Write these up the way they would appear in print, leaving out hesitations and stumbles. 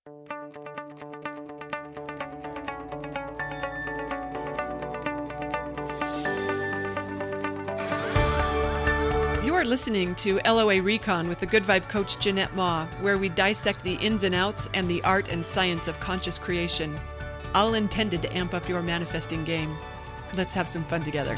You are listening to LOA Recon with the Good Vibe coach Jeanette Ma, where we dissect the ins and outs and the art and science of conscious creation, all intended to amp up your manifesting game. Let's have some fun together.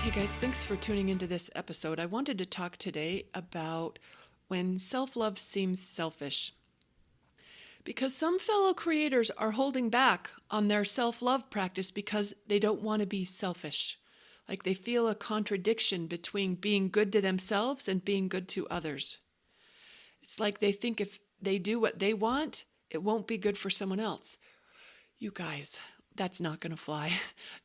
Hey guys, thanks for tuning into this episode. I wanted to talk today about when self-love seems selfish. Because some fellow creators are holding back on their self-love practice because they don't want to be selfish. Like they feel a contradiction between being good to themselves and being good to others. It's like they think if they do what they want, it won't be good for someone else. You guys, that's not going to fly.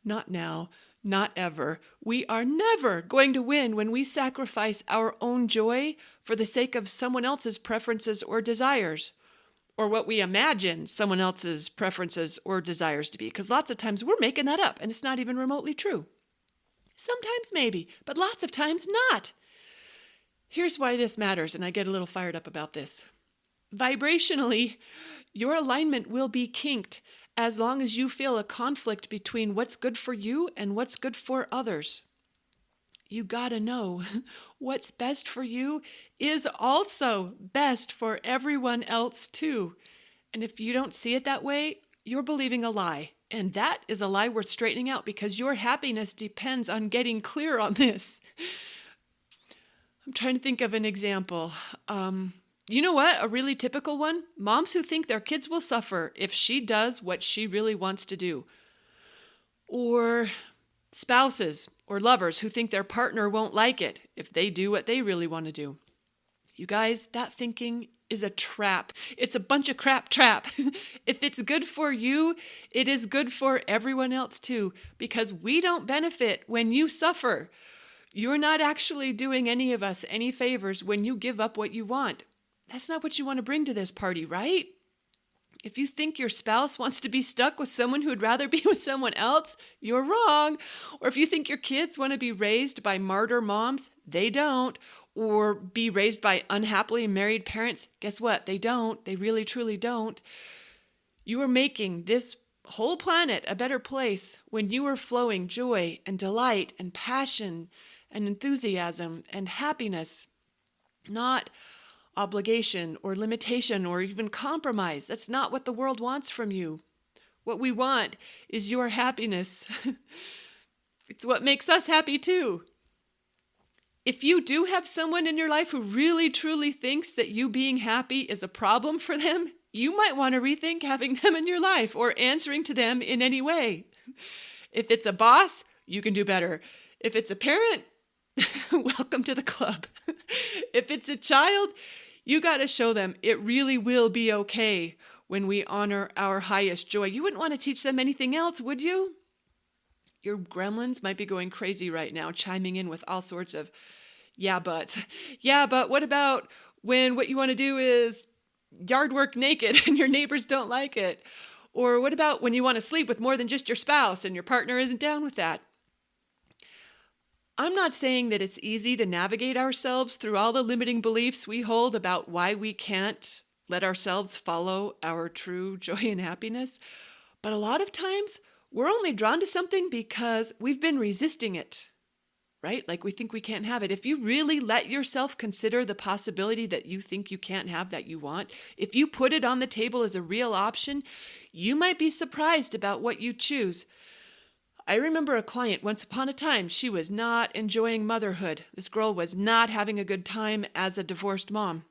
Not now, not ever. We are never going to win when we sacrifice our own joy for the sake of someone else's preferences or desires. Or what we imagine someone else's preferences or desires to be. Because lots of times we're making that up and it's not even remotely true. Sometimes maybe, but lots of times not. Here's why this matters, and I get a little fired up about this. Vibrationally, your alignment will be kinked as long as you feel a conflict between what's good for you and what's good for others. You gotta know what's best for you is also best for everyone else too. And if you don't see it that way, you're believing a lie. And that is a lie worth straightening out because your happiness depends on getting clear on this. I'm trying to think of an example. You know what? A really typical one? Moms who think their kids will suffer if she does what she really wants to do. Or spouses or lovers who think their partner won't like it if they do what they really want to do. You guys, that thinking is a trap. It's a bunch of crap trap. If it's good for you, it is good for everyone else too, because we don't benefit when you suffer. You're not actually doing any of us any favors when you give up what you want. That's not what you want to bring to this party, right? If you think your spouse wants to be stuck with someone who'd rather be with someone else, you're wrong. Or if you think your kids want to be raised by martyr moms, they don't. Or be raised by unhappily married parents, guess what? They don't. They really, truly don't. You are making this whole planet a better place when you are flowing joy and delight and passion and enthusiasm and happiness, not obligation or limitation or even compromise. That's not what the world wants from you. What we want is your happiness. It's what makes us happy too. If you do have someone in your life who really truly thinks that you being happy is a problem for them, you might want to rethink having them in your life or answering to them in any way. If it's a boss, you can do better. If it's a parent, welcome to the club. If it's a child, you got to show them it really will be okay when we honor our highest joy. You wouldn't want to teach them anything else, would you? Your gremlins might be going crazy right now, chiming in with all sorts of yeah, buts. Yeah, but what about when what you want to do is yard work naked and your neighbors don't like it? Or what about when you want to sleep with more than just your spouse and your partner isn't down with that? I'm not saying that it's easy to navigate ourselves through all the limiting beliefs we hold about why we can't let ourselves follow our true joy and happiness. But a lot of times, we're only drawn to something because we've been resisting it, right? Like we think we can't have it. If you really let yourself consider the possibility that you think you can't have that you want, if you put it on the table as a real option, you might be surprised about what you choose. I remember a client once upon a time, she was not enjoying motherhood. This girl was not having a good time as a divorced mom.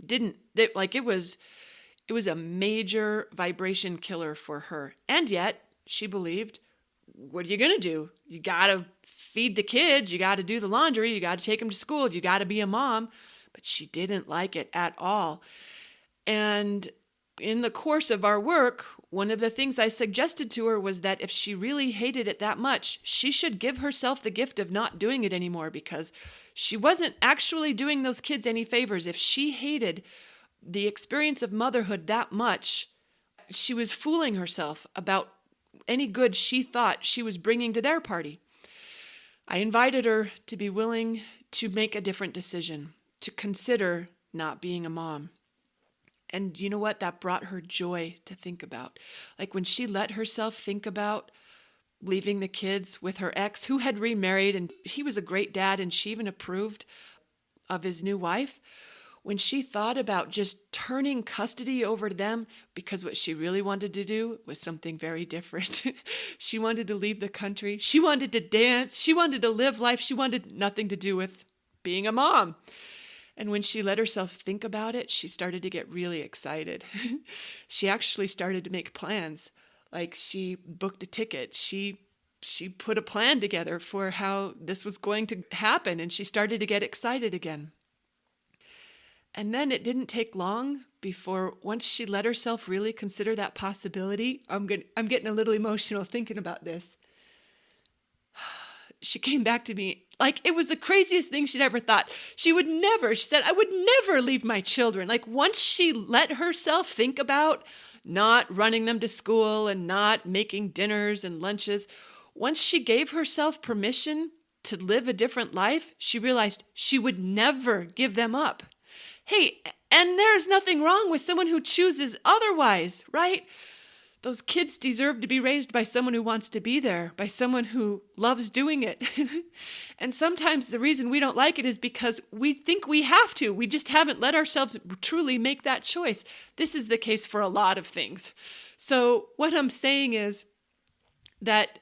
It was a major vibration killer for her. And yet she believed, what are you going to do? You got to feed the kids. You got to do the laundry. You got to take them to school. You got to be a mom. But she didn't like it at all. And in the course of our work, one of the things I suggested to her was that if she really hated it that much, she should give herself the gift of not doing it anymore, because she wasn't actually doing those kids any favors. If she hated the experience of motherhood that much, she was fooling herself about any good she thought she was bringing to their party. I invited her to be willing to make a different decision, to consider not being a mom. And you know what? That brought her joy to think about. Like when she let herself think about leaving the kids with her ex, who had remarried, and he was a great dad, and she even approved of his new wife. When she thought about just turning custody over to them, because what she really wanted to do was something very different. She wanted to leave the country. She wanted to dance. She wanted to live life. She wanted nothing to do with being a mom. And when she let herself think about it, she started to get really excited. She actually started to make plans. Like she booked a ticket. She put a plan together for how this was going to happen, and she started to get excited again. And then it didn't take long before, once she let herself really consider that possibility, I'm getting a little emotional thinking about this. She came back to me like it was the craziest thing she'd ever thought. She said, I would never leave my children. Like once she let herself think about not running them to school and not making dinners and lunches, once she gave herself permission to live a different life, she realized she would never give them up. Hey, and there's nothing wrong with someone who chooses otherwise, right? Those kids deserve to be raised by someone who wants to be there, by someone who loves doing it. And sometimes the reason we don't like it is because we think we have to. We just haven't let ourselves truly make that choice. This is the case for a lot of things. So what I'm saying is that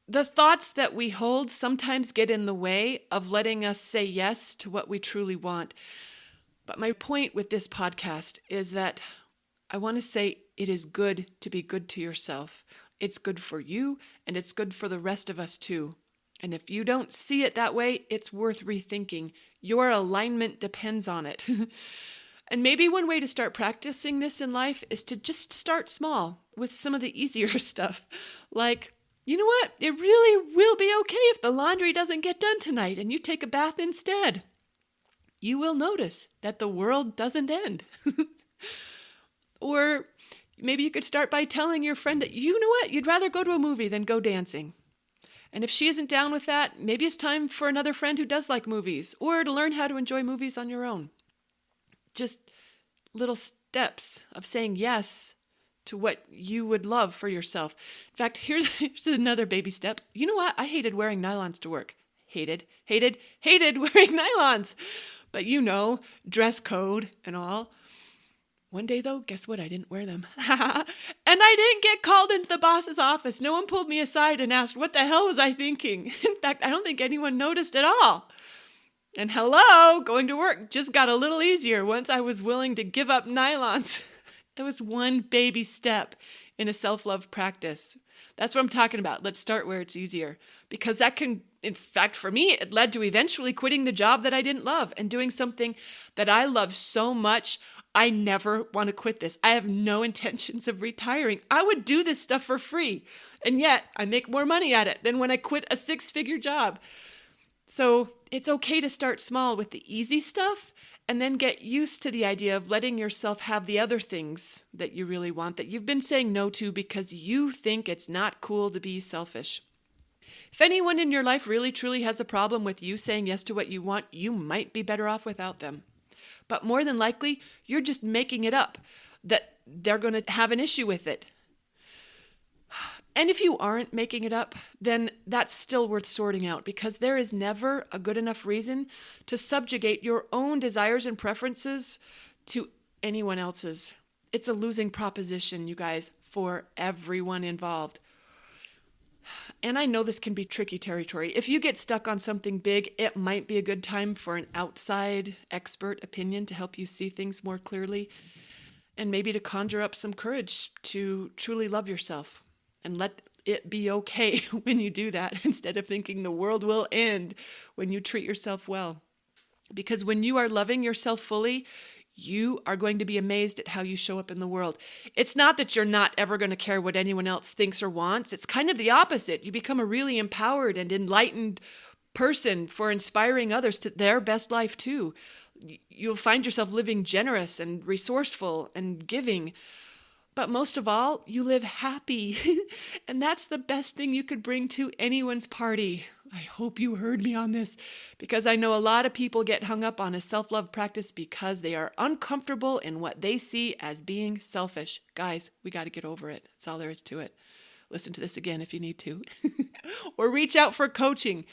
the thoughts that we hold sometimes get in the way of letting us say yes to what we truly want. But my point with this podcast is that I want to say it is good to be good to yourself. It's good for you, and it's good for the rest of us too. And if you don't see it that way, it's worth rethinking. Your alignment depends on it. And maybe one way to start practicing this in life is to just start small with some of the easier stuff. Like, you know what? It really will be okay if the laundry doesn't get done tonight and you take a bath instead. You will notice that the world doesn't end. Or maybe you could start by telling your friend that, you know what, you'd rather go to a movie than go dancing. And if she isn't down with that, maybe it's time for another friend who does like movies, or to learn how to enjoy movies on your own. Just little steps of saying yes to what you would love for yourself. In fact, here's another baby step. You know what? I hated wearing nylons to work. Hated wearing nylons. But you know, dress code and all. One day, though, guess what? I didn't wear them. And I didn't get called into the boss's office. No one pulled me aside and asked, what the hell was I thinking? In fact, I don't think anyone noticed at all. And hello, going to work just got a little easier once I was willing to give up nylons. It was one baby step in a self-love practice. That's what I'm talking about. Let's start where it's easier. Because that can, in fact, for me, it led to eventually quitting the job that I didn't love and doing something that I love so much. I never want to quit this. I have no intentions of retiring. I would do this stuff for free. And yet I make more money at it than when I quit a 6-figure job. So it's okay to start small with the easy stuff and then get used to the idea of letting yourself have the other things that you really want, that you've been saying no to because you think it's not cool to be selfish. If anyone in your life really truly has a problem with you saying yes to what you want, you might be better off without them. But more than likely, you're just making it up that they're going to have an issue with it. And if you aren't making it up, then that's still worth sorting out, because there is never a good enough reason to subjugate your own desires and preferences to anyone else's. It's a losing proposition, you guys, for everyone involved. And I know this can be tricky territory. If you get stuck on something big, it might be a good time for an outside expert opinion to help you see things more clearly, and maybe to conjure up some courage to truly love yourself and let it be okay when you do that, instead of thinking the world will end when you treat yourself well. Because when you are loving yourself fully, you are going to be amazed at how you show up in the world. It's not that you're not ever going to care what anyone else thinks or wants. It's kind of the opposite. You become a really empowered and enlightened person for inspiring others to their best life too. You'll find yourself living generous and resourceful and giving. But most of all, you live happy. And that's the best thing you could bring to anyone's party. I hope you heard me on this, because I know a lot of people get hung up on a self-love practice because they are uncomfortable in what they see as being selfish. Guys, we got to get over it. That's all there is to it. Listen to this again if you need to. Or reach out for coaching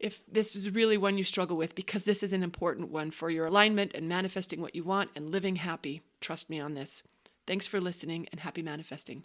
if this is really one you struggle with, because this is an important one for your alignment and manifesting what you want and living happy. Trust me on this. Thanks for listening, and happy manifesting.